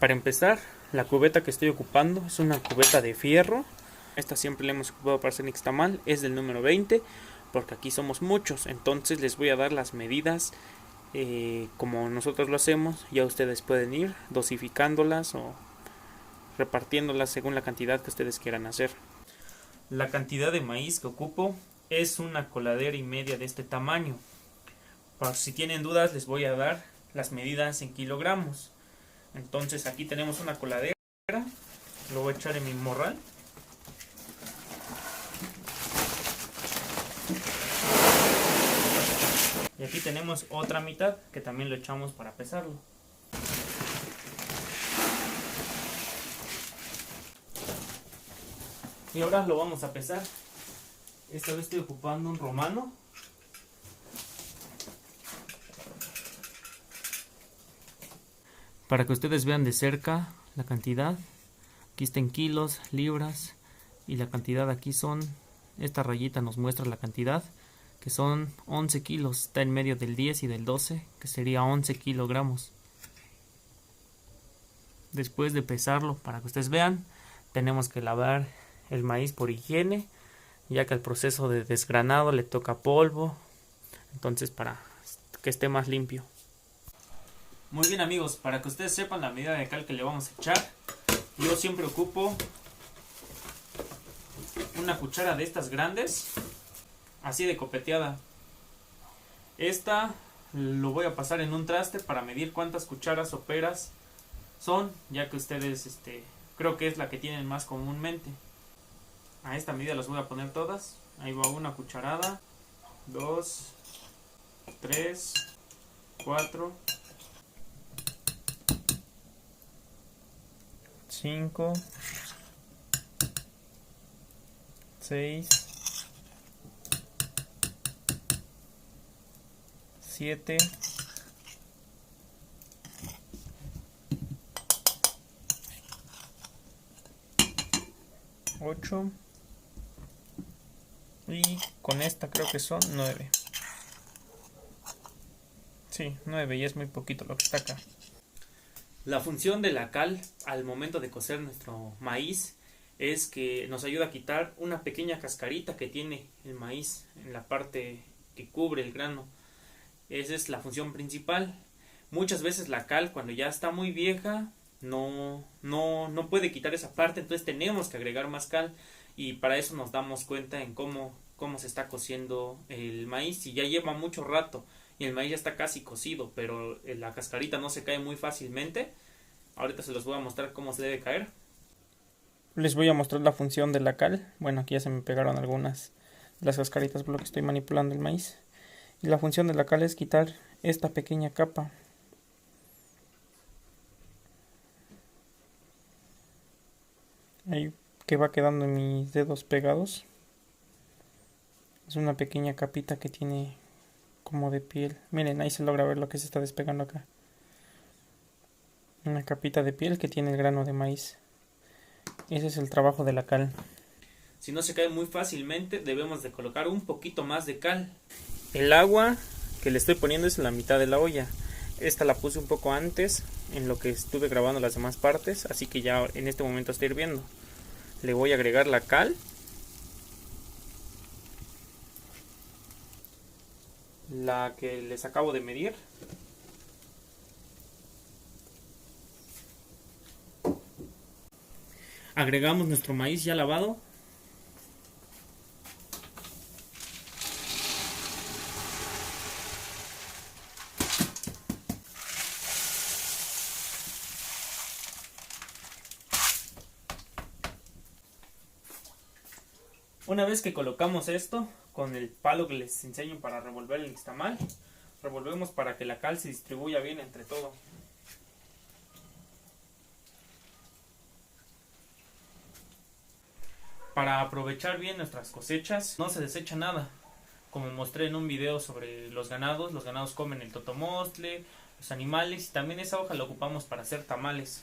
Para empezar, la cubeta que estoy ocupando es una cubeta de fierro. Esta siempre la hemos ocupado para hacer nixtamal, es del número 20, porque aquí somos muchos. Entonces les voy a dar las medidas como nosotros lo hacemos. Ya ustedes pueden ir dosificándolas o repartiéndolas según la cantidad que ustedes quieran hacer. La cantidad de maíz que ocupo es una coladera y media de este tamaño. Por si tienen dudas, les voy a dar las medidas en kilogramos. Entonces aquí tenemos una coladera, lo voy a echar en mi morral. Y aquí tenemos otra mitad que también lo echamos para pesarlo. Y ahora lo vamos a pesar. Esta vez estoy ocupando un romano. Para que ustedes vean de cerca la cantidad. Aquí está en kilos, libras. Y la cantidad aquí son, esta rayita nos muestra la cantidad, que son 11 kilos. Está en medio del 10 y del 12, que sería 11 kilogramos. Después de pesarlo, para que ustedes vean, tenemos que lavar el maíz por higiene, ya que al proceso de desgranado le toca polvo. Entonces, para que esté más limpio. Muy bien, amigos, para que ustedes sepan la medida de cal que le vamos a echar, yo siempre ocupo una cuchara de estas grandes, así de copeteada. Esta lo voy a pasar en un traste para medir cuántas cucharas soperas son, ya que ustedes creo que es la que tienen más comúnmente. A esta medida las voy a poner todas. Ahí va una cucharada, 2, 3, 4, 5, 6, 7, 8 y con esta creo que son 9. Sí, 9 y es muy poquito lo que está acá. La función de la cal al momento de cocer nuestro maíz es que nos ayuda a quitar una pequeña cascarita que tiene el maíz en la parte que cubre el grano. Esa es la función principal. Muchas veces la cal, cuando ya está muy vieja, no puede quitar esa parte, entonces tenemos que agregar más cal, y para eso nos damos cuenta en cómo se está cociendo el maíz. Si ya lleva mucho rato y el maíz ya está casi cocido, pero la cascarita no se cae muy fácilmente, ahorita se los voy a mostrar cómo se debe caer. Les voy a mostrar la función de la cal. Bueno, aquí ya se me pegaron algunas de las cascaritas por lo que estoy manipulando el maíz. Y la función de la cal es quitar esta pequeña capa. Ahí que va quedando en mis dedos pegados. Es una pequeña capita que tiene como de piel. Miren, ahí se logra ver lo que se está despegando acá. Una capita de piel que tiene el grano de maíz. Ese es el trabajo de la cal. Si no se cae muy fácilmente, debemos de colocar un poquito más de cal. El agua que le estoy poniendo es en la mitad de la olla. Esta la puse un poco antes, en lo que estuve grabando las demás partes, así que ya en este momento está hirviendo. Le voy a agregar la cal. La que les acabo de medir. Agregamos nuestro maíz ya lavado. Una vez que colocamos esto con el palo que les enseño para revolver el nixtamal, revolvemos para que la cal se distribuya bien entre todo. Para aprovechar bien nuestras cosechas, no se desecha nada. Como mostré en un video sobre los ganados comen el totomostle, los animales, y también esa hoja la ocupamos para hacer tamales.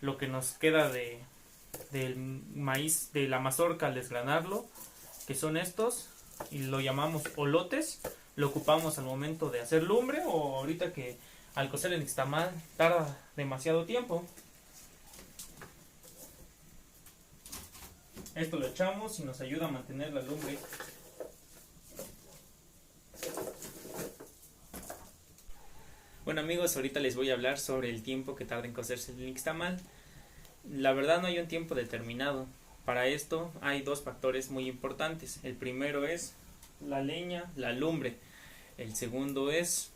Lo que nos queda del maíz, de la mazorca al desgranarlo, que son estos, y lo llamamos olotes, lo ocupamos al momento de hacer lumbre, o ahorita que al cocer el nixtamal tarda demasiado tiempo. Esto lo echamos y nos ayuda a mantener la lumbre. Bueno amigos, ahorita les voy a hablar sobre el tiempo que tarda en cocerse el nixtamal. La verdad no hay un tiempo determinado. Para esto hay dos factores muy importantes. El primero es la leña, la lumbre. El segundo es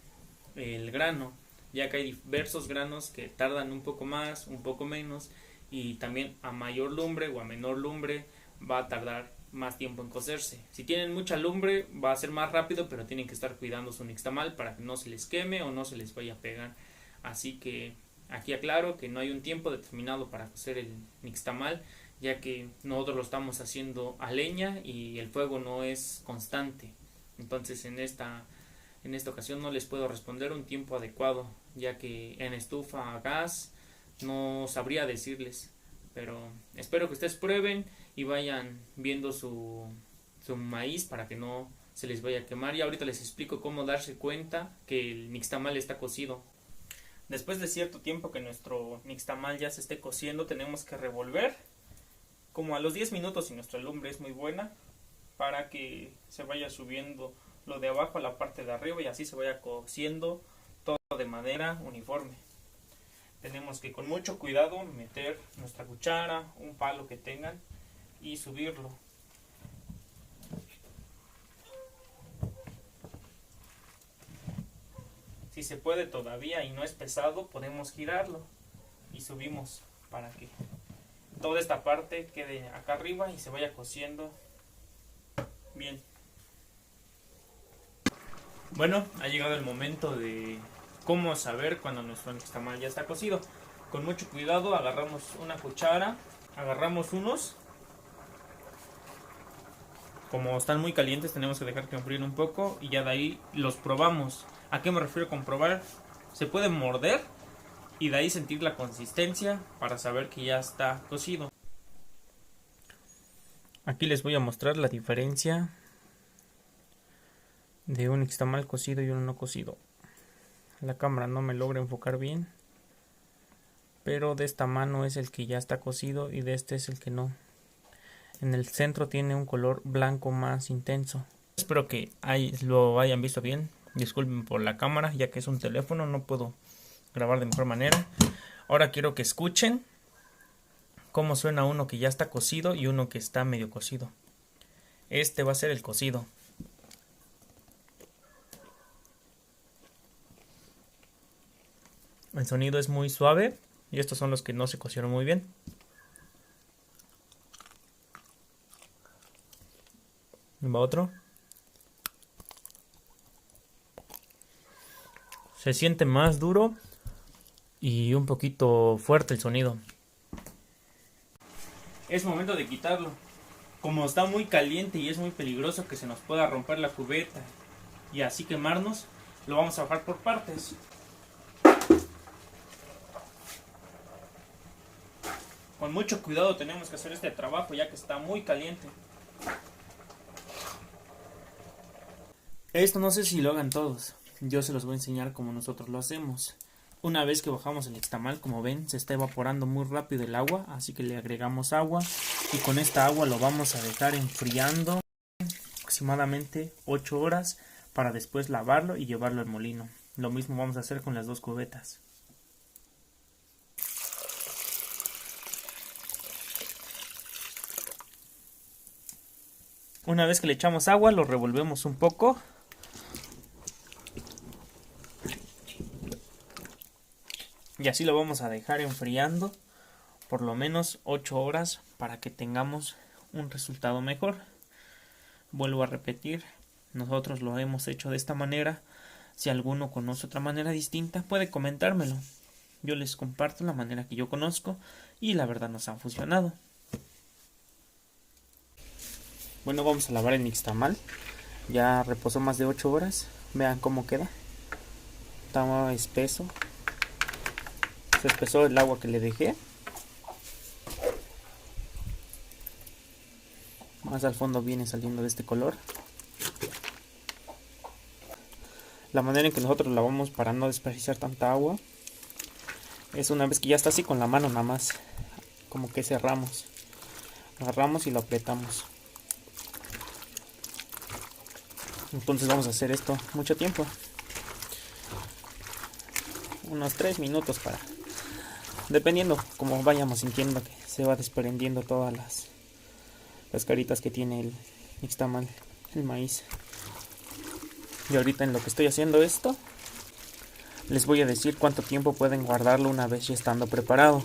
el grano, ya que hay diversos granos que tardan un poco más, un poco menos, y también a mayor lumbre o a menor lumbre va a tardar más tiempo en cocerse. Si tienen mucha lumbre va a ser más rápido, pero tienen que estar cuidando su nixtamal para que no se les queme o no se les vaya a pegar. Así que aquí aclaro que no hay un tiempo determinado para cocer el nixtamal, ya que nosotros lo estamos haciendo a leña y el fuego no es constante. Entonces en esta ocasión no les puedo responder un tiempo adecuado, ya que en estufa a gas no sabría decirles. Pero espero que ustedes prueben y vayan viendo su maíz para que no se les vaya a quemar. Y ahorita les explico cómo darse cuenta que el nixtamal está cocido. Después de cierto tiempo que nuestro nixtamal ya se esté cociendo, tenemos que revolver como a los 10 minutos si nuestra lumbre es muy buena, para que se vaya subiendo lo de abajo a la parte de arriba y así se vaya cociendo todo de manera uniforme. Tenemos que con mucho cuidado meter nuestra cuchara, un palo que tengan y subirlo. Si se puede todavía y no es pesado, podemos girarlo y subimos para que toda esta parte quede acá arriba y se vaya cociendo bien. Bueno, ha llegado el momento de cómo saber cuando nuestro nixtamal ya está cocido. Con mucho cuidado agarramos una cuchara, agarramos unos. Como están muy calientes tenemos que dejar que enfríen un poco y ya de ahí los probamos. ¿A qué me refiero con probar? Se puede morder y de ahí sentir la consistencia para saber que ya está cocido. Aquí les voy a mostrar la diferencia de un nixtamal cocido y uno no cocido. La cámara no me logra enfocar bien, pero de esta mano es el que ya está cocido y de este es el que no. En el centro tiene un color blanco más intenso. Espero que lo hayan visto bien. Disculpen por la cámara, ya que es un teléfono, no puedo grabar de mejor manera. Ahora quiero que escuchen cómo suena uno que ya está cocido y uno que está medio cocido. Este va a ser el cocido. El sonido es muy suave y estos son los que no se cocieron muy bien. Va otro. Se siente más duro y un poquito fuerte el sonido. Es momento de quitarlo. Como está muy caliente y es muy peligroso que se nos pueda romper la cubeta y así quemarnos, lo vamos a bajar por partes. Con mucho cuidado tenemos que hacer este trabajo, ya que está muy caliente. Esto no sé si lo hagan todos. Yo se los voy a enseñar como nosotros lo hacemos. Una vez que bajamos el nixtamal, como ven, se está evaporando muy rápido el agua, así que le agregamos agua y con esta agua lo vamos a dejar enfriando aproximadamente 8 horas para después lavarlo y llevarlo al molino. Lo mismo vamos a hacer con las dos cubetas. Una vez que le echamos agua, lo revolvemos un poco. Y así lo vamos a dejar enfriando por lo menos 8 horas para que tengamos un resultado mejor. Vuelvo a repetir, nosotros lo hemos hecho de esta manera. Si alguno conoce otra manera distinta, puede comentármelo. Yo les comparto la manera que yo conozco y la verdad nos ha funcionado. Bueno, vamos a lavar el nixtamal. Ya reposó más de 8 horas. Vean cómo queda. Está espeso. Se espesó el agua que le dejé. Más al fondo viene saliendo de este color. La manera en que nosotros lo lavamos para no desperdiciar tanta agua es una vez que ya está así, con la mano nada más como que cerramos. agarramos y lo apretamos. Entonces vamos a hacer esto mucho tiempo, unos 3 minutos, para dependiendo como vayamos sintiendo que se va desprendiendo todas las caritas que tiene el nixtamal, el maíz. Y ahorita en lo que estoy haciendo esto, les voy a decir cuánto tiempo pueden guardarlo una vez ya estando preparado.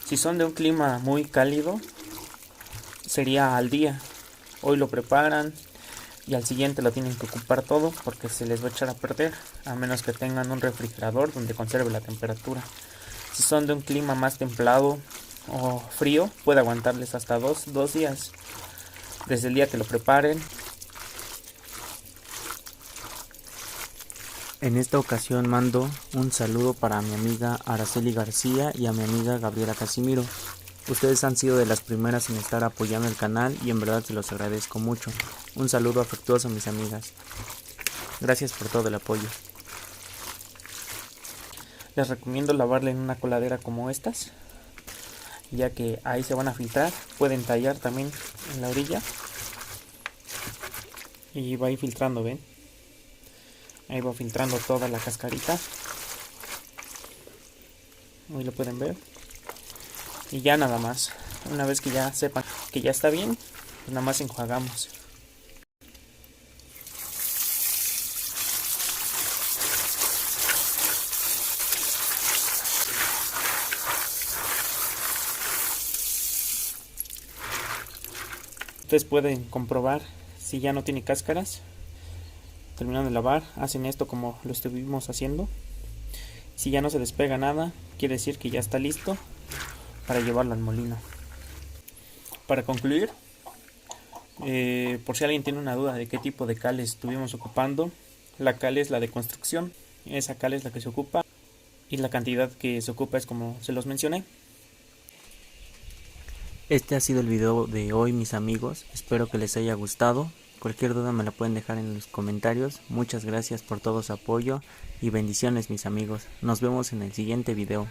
Si son de un clima muy cálido, sería al día. Hoy lo preparan y al siguiente lo tienen que ocupar todo, porque se les va a echar a perder, a menos que tengan un refrigerador donde conserve la temperatura. Si son de un clima más templado o frío, puede aguantarles hasta dos días, desde el día que lo preparen. En esta ocasión mando un saludo para mi amiga Araceli García y a mi amiga Gabriela Casimiro. Ustedes han sido de las primeras en estar apoyando el canal y en verdad se los agradezco mucho. Un saludo afectuoso, mis amigas. Gracias por todo el apoyo. Les recomiendo lavarla en una coladera como estas, ya que ahí se van a filtrar. Pueden tallar también en la orilla y va a ir filtrando, ¿ven? Ahí va filtrando toda la cascarita. Ahí lo pueden ver. Y ya nada más, una vez que ya sepan que ya está bien, pues nada más enjuagamos. Ustedes pueden comprobar si ya no tiene cáscaras. Terminando de lavar, hacen esto como lo estuvimos haciendo. Si ya no se despega nada, quiere decir que ya está listo para llevarlo al molino. Para concluir, por si alguien tiene una duda de qué tipo de cal estuvimos ocupando, la cal es la de construcción, esa cal es la que se ocupa y la cantidad que se ocupa es como se los mencioné. Este ha sido el video de hoy, mis amigos, espero que les haya gustado. Cualquier duda me la pueden dejar en los comentarios. Muchas gracias por todo su apoyo y bendiciones, mis amigos. Nos vemos en el siguiente video.